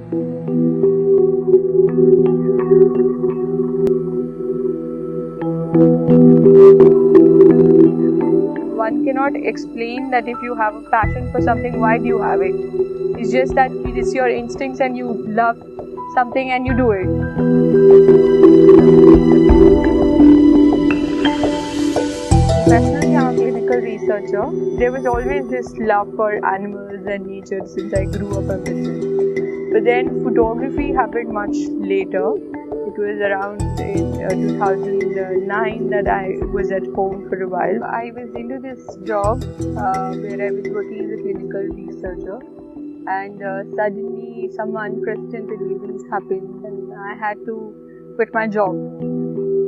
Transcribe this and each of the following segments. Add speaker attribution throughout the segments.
Speaker 1: One cannot explain that if you have a passion for something, why do you have it? It's just that it's your instincts and you love something and you do it. Professionally, I'm a clinical researcher. There was always this love for animals and nature since I grew up a little. But then photography happened much later. It was around 2009 that I was at home for a while. I was into this job where I was working as a clinical researcher, and suddenly some unprecedented events happened and I had to quit my job.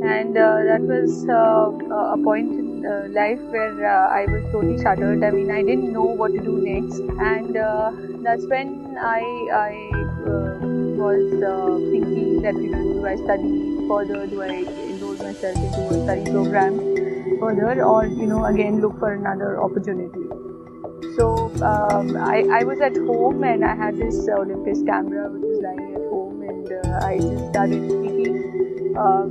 Speaker 1: And that was a point in life where I was totally shattered. I mean, I didn't know what to do next, and that's when I was thinking that, do I study further? Do I enroll myself into a study program further, or again look for another opportunity? So I was at home and I had this Olympus camera which was lying at home, and I just started speaking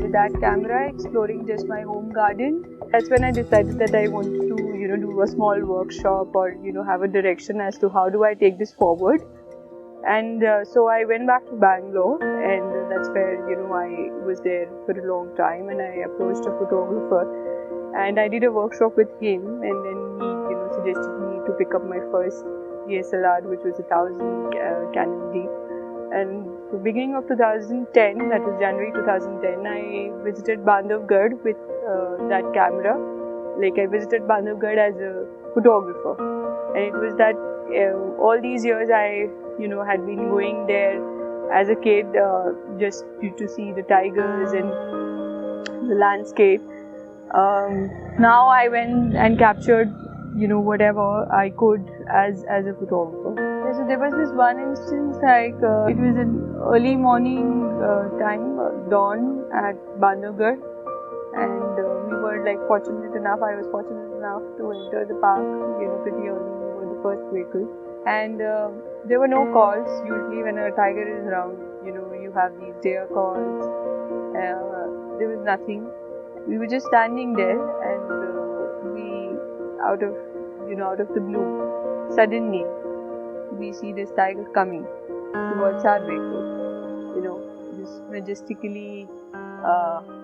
Speaker 1: with that camera, exploring just my home garden. That's when I decided that I wanted to do a small workshop or have a direction as to how do I take this forward. And so I went back to Bangalore, and that's where I was there for a long time, and I approached a photographer and I did a workshop with him, and then he suggested me to pick up my first DSLR, which was 1000 Canon D. And the beginning of 2010, that was January 2010, I visited Bandhavgarh with that camera. Like, I visited Bandhavgarh as a photographer, and it was that all these years I had been going there as a kid just to see the tigers and the landscape. Now I went and captured whatever I could as a photographer. So there was this one instance, like it was an early morning time, dawn at Bandhavgarh, and we were I was fortunate enough to enter the park pretty early. We were the first vehicle, and there were no calls. Usually when a tiger is around, you have these deer calls. There was nothing. We were just standing there, and we out of the blue, suddenly we see this tiger coming towards our vehicle, just majestically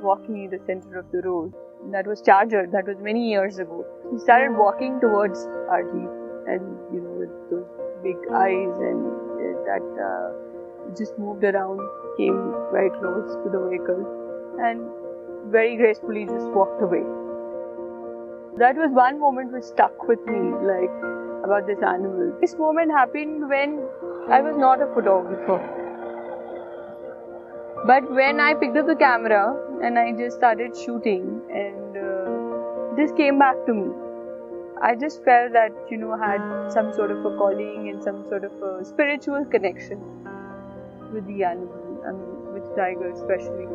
Speaker 1: walking in the center of the road. That was chargered. That was many years ago. He started walking towards our jeep, and with those big eyes, and that just moved around, came very close to the vehicle, and very gracefully just walked away. That was one moment which stuck with me, about this animal. This moment happened when I was not a photographer. But when I picked up the camera and I just started shooting, and this came back to me. I just felt that, I had some sort of a calling and some sort of a spiritual connection with the animal, with tiger especially.